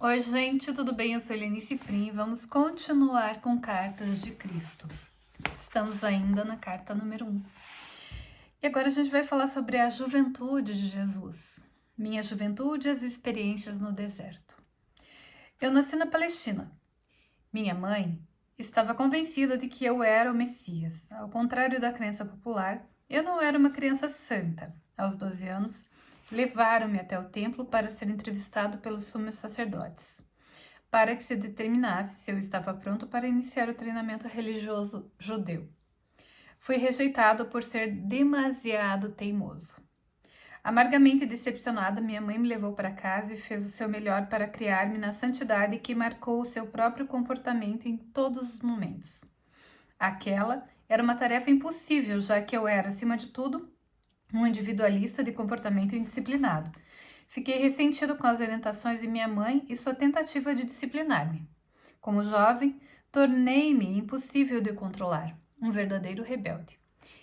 Oi, gente, tudo bem? Eu sou Helenice Prim e vamos continuar com Cartas de Cristo. Estamos ainda na carta número 1. E agora a gente vai falar sobre a juventude de Jesus. Minha juventude e as experiências no deserto. Eu nasci na Palestina. Minha mãe estava convencida de que eu era o Messias. Ao contrário da crença popular, eu não era uma criança santa. Aos 12 anos, levaram-me até o templo para ser entrevistado pelos sumos sacerdotes, para que se determinasse se eu estava pronto para iniciar o treinamento religioso judeu. Fui rejeitado por ser demasiado teimoso. Amargamente decepcionada, minha mãe me levou para casa e fez o seu melhor para criar-me na santidade que marcou o seu próprio comportamento em todos os momentos. Aquela era uma tarefa impossível, já que eu era, acima de tudo, um individualista de comportamento indisciplinado. Fiquei ressentido com as orientações de minha mãe e sua tentativa de disciplinar-me. Como jovem, tornei-me impossível de controlar, um verdadeiro rebelde.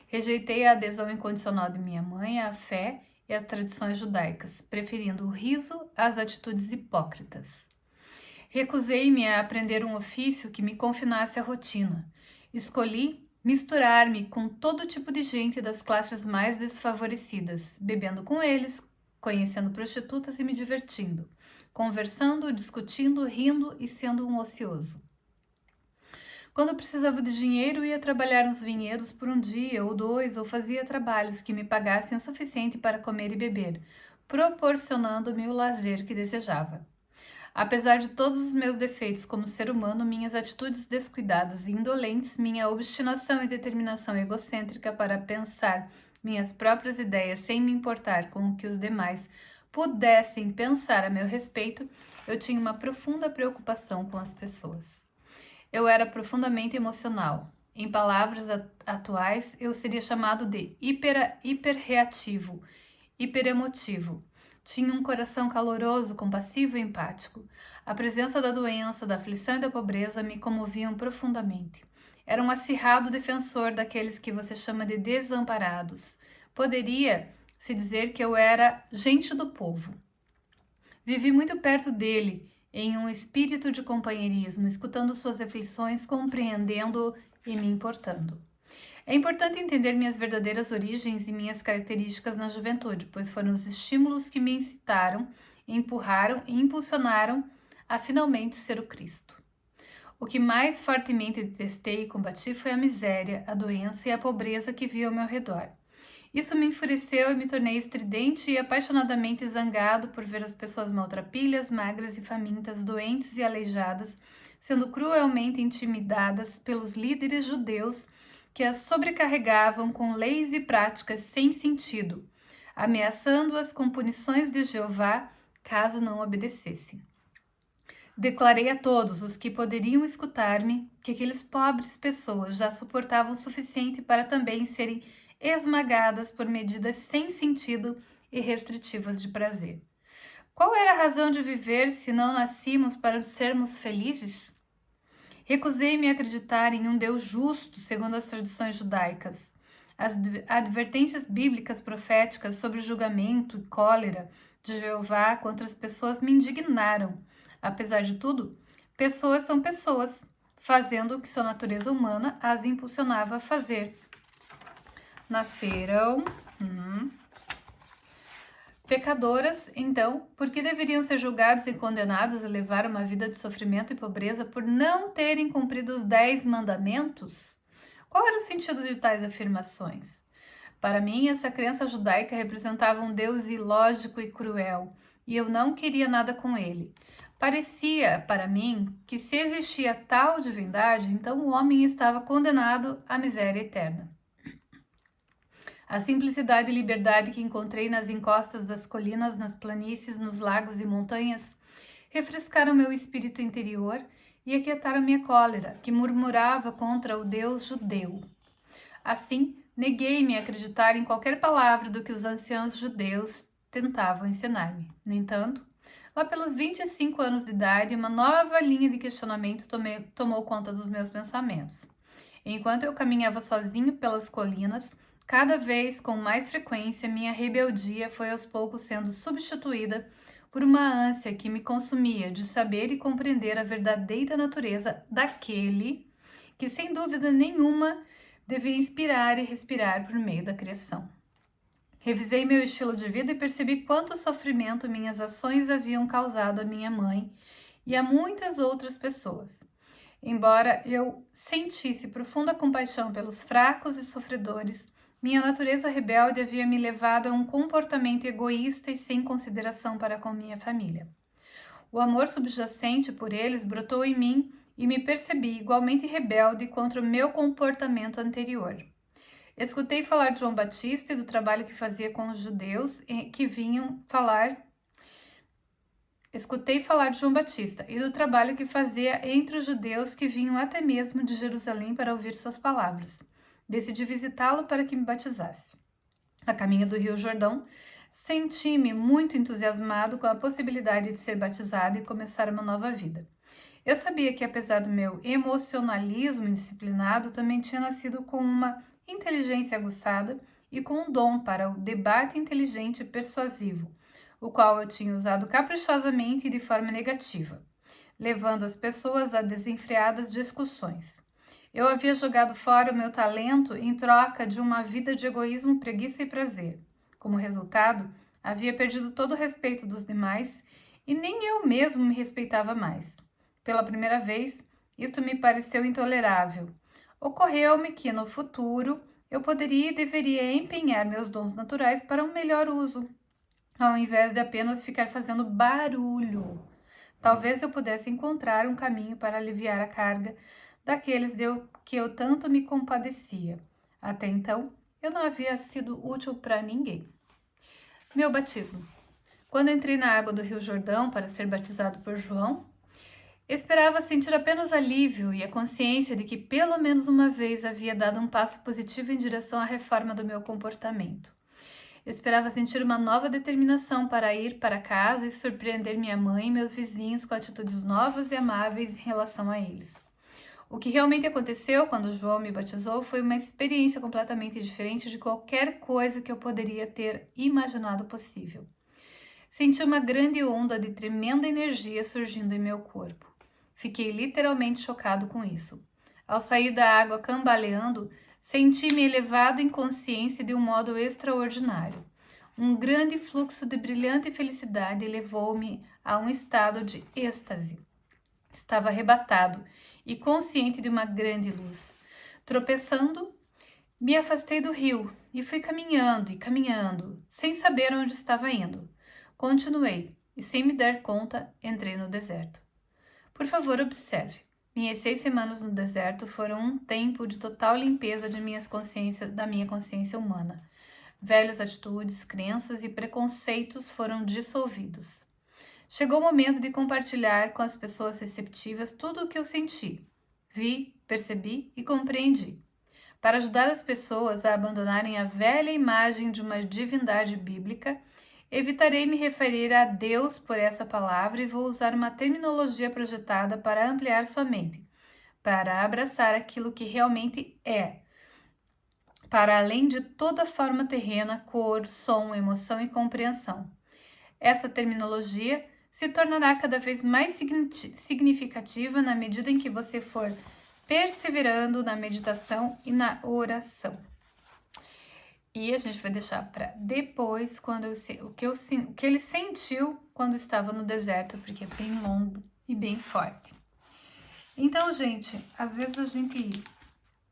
Rejeitei a adesão incondicional de minha mãe à fé e às tradições judaicas, preferindo o riso às atitudes hipócritas. Recusei-me a aprender um ofício que me confinasse à rotina. Escolhi misturar-me com todo tipo de gente das classes mais desfavorecidas, bebendo com eles, conhecendo prostitutas e me divertindo, conversando, discutindo, rindo e sendo um ocioso. Quando precisava de dinheiro, ia trabalhar nos vinhedos por um dia ou dois, ou fazia trabalhos que me pagassem o suficiente para comer e beber, proporcionando-me o lazer que desejava. Apesar de todos os meus defeitos como ser humano, minhas atitudes descuidadas e indolentes, minha obstinação e determinação egocêntrica para pensar minhas próprias ideias sem me importar com o que os demais pudessem pensar a meu respeito, eu tinha uma profunda preocupação com as pessoas. Eu era profundamente emocional. Em palavras atuais, eu seria chamado de hiperreativo, hiperemotivo. Tinha um coração caloroso, compassivo e empático. A presença da doença, da aflição e da pobreza me comoviam profundamente. Era um acirrado defensor daqueles que você chama de desamparados. Poderia-se dizer que eu era gente do povo. Vivi muito perto dele, em um espírito de companheirismo, escutando suas aflições, compreendendo e me importando. É importante entender minhas verdadeiras origens e minhas características na juventude, pois foram os estímulos que me incitaram, empurraram e impulsionaram a finalmente ser o Cristo. O que mais fortemente detestei e combati foi a miséria, a doença e a pobreza que vi ao meu redor. Isso me enfureceu e me tornei estridente e apaixonadamente zangado por ver as pessoas maltrapilhas, magras e famintas, doentes e aleijadas, sendo cruelmente intimidadas pelos líderes judeus que as sobrecarregavam com leis e práticas sem sentido, ameaçando-as com punições de Jeová caso não obedecessem. Declarei a todos os que poderiam escutar-me que aqueles pobres pessoas já suportavam o suficiente para também serem esmagadas por medidas sem sentido e restritivas de prazer. Qual era a razão de viver se não nascíamos para sermos felizes? Recusei-me a acreditar em um Deus justo, segundo as tradições judaicas. As advertências bíblicas proféticas sobre o julgamento e cólera de Jeová contra as pessoas me indignaram. Apesar de tudo, pessoas são pessoas, fazendo o que sua natureza humana as impulsionava a fazer. Nasceram pecadoras, então, por que deveriam ser julgados e condenados a levar uma vida de sofrimento e pobreza por não terem cumprido os 10 mandamentos? Qual era o sentido de tais afirmações? Para mim, essa crença judaica representava um Deus ilógico e cruel, e eu não queria nada com ele. Parecia, para mim, que se existia tal divindade, então o homem estava condenado à miséria eterna. A simplicidade e liberdade que encontrei nas encostas das colinas, nas planícies, nos lagos e montanhas refrescaram meu espírito interior e aquietaram minha cólera, que murmurava contra o Deus judeu. Assim, neguei-me a acreditar em qualquer palavra do que os anciãos judeus tentavam ensinar-me. No entanto, lá pelos 25 anos de idade, uma nova linha de questionamento tomou conta dos meus pensamentos. Enquanto eu caminhava sozinho pelas colinas, cada vez com mais frequência, minha rebeldia foi aos poucos sendo substituída por uma ânsia que me consumia de saber e compreender a verdadeira natureza daquele que, sem dúvida nenhuma, devia inspirar e respirar por meio da criação. Revisei meu estilo de vida e percebi quanto sofrimento minhas ações haviam causado à minha mãe e a muitas outras pessoas. Embora eu sentisse profunda compaixão pelos fracos e sofredores, minha natureza rebelde havia me levado a um comportamento egoísta e sem consideração para com minha família. O amor subjacente por eles brotou em mim e me percebi igualmente rebelde contra o meu comportamento anterior. Escutei falar de João Batista e do trabalho que fazia com os judeus que vinham falar. Escutei falar de João Batista e do trabalho que fazia entre os judeus que vinham até mesmo de Jerusalém para ouvir suas palavras. Decidi visitá-lo para que me batizasse. A caminho do Rio Jordão, senti-me muito entusiasmado com a possibilidade de ser batizado e começar uma nova vida. Eu sabia que, apesar do meu emocionalismo indisciplinado, também tinha nascido com uma inteligência aguçada e com um dom para o debate inteligente e persuasivo, o qual eu tinha usado caprichosamente e de forma negativa, levando as pessoas a desenfreadas discussões. Eu havia jogado fora o meu talento em troca de uma vida de egoísmo, preguiça e prazer. Como resultado, havia perdido todo o respeito dos demais e nem eu mesmo me respeitava mais. Pela primeira vez, isto me pareceu intolerável. Ocorreu-me que, no futuro, eu poderia e deveria empenhar meus dons naturais para um melhor uso, ao invés de apenas ficar fazendo barulho. Talvez eu pudesse encontrar um caminho para aliviar a carga daqueles que eu tanto me compadecia. Até então, eu não havia sido útil para ninguém. Meu batismo. Quando entrei na água do Rio Jordão para ser batizado por João, esperava sentir apenas alívio e a consciência de que pelo menos uma vez havia dado um passo positivo em direção à reforma do meu comportamento. Esperava sentir uma nova determinação para ir para casa e surpreender minha mãe e meus vizinhos com atitudes novas e amáveis em relação a eles. O que realmente aconteceu quando João me batizou foi uma experiência completamente diferente de qualquer coisa que eu poderia ter imaginado possível. Senti uma grande onda de tremenda energia surgindo em meu corpo. Fiquei literalmente chocado com isso. Ao sair da água cambaleando, senti-me elevado em consciência de um modo extraordinário. Um grande fluxo de brilhante felicidade levou-me a um estado de êxtase. Estava arrebatado e consciente de uma grande luz. Tropeçando, me afastei do rio e fui caminhando, sem saber onde estava indo. Continuei e, sem me dar conta, entrei no deserto. Por favor, observe. Minhas 6 semanas no deserto foram um tempo de total limpeza da minha consciência humana. Velhas atitudes, crenças e preconceitos foram dissolvidos. Chegou o momento de compartilhar com as pessoas receptivas tudo o que eu senti, vi, percebi e compreendi. Para ajudar as pessoas a abandonarem a velha imagem de uma divindade bíblica, evitarei me referir a Deus por essa palavra e vou usar uma terminologia projetada para ampliar sua mente, para abraçar aquilo que realmente é, para além de toda forma terrena, cor, som, emoção e compreensão. Essa terminologia se tornará cada vez mais significativa na medida em que você for perseverando na meditação e na oração. E a gente vai deixar para depois, o que ele sentiu quando estava no deserto, porque é bem longo e bem forte. Então, gente, às vezes a gente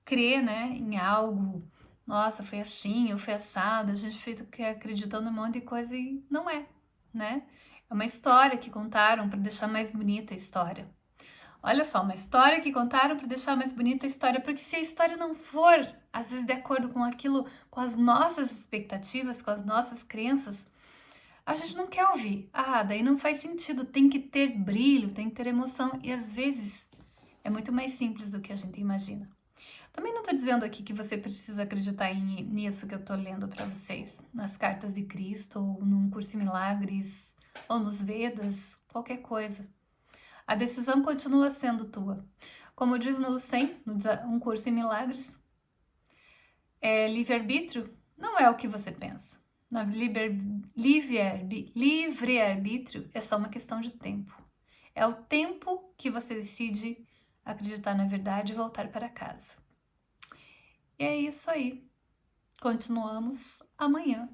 crê, né, em algo, nossa, foi assim, eu fui assado, a gente fica acreditando em um monte de coisa e não é, né? É uma história que contaram para deixar mais bonita a história. Olha só, uma história que contaram para deixar mais bonita a história, porque se a história não for, às vezes, de acordo com aquilo, com as nossas expectativas, com as nossas crenças, a gente não quer ouvir. Ah, daí não faz sentido, tem que ter brilho, tem que ter emoção, e às vezes é muito mais simples do que a gente imagina. Também não estou dizendo aqui que você precisa acreditar nisso que eu estou lendo para vocês, nas cartas de Cristo, ou num curso em milagres, ou nos Vedas, qualquer coisa. A decisão continua sendo tua. Como diz no 100, um curso em milagres, livre-arbítrio não é o que você pensa. Na livre-arbítrio é só uma questão de tempo. É o tempo que você decide acreditar na verdade e voltar para casa. E é isso aí. Continuamos amanhã.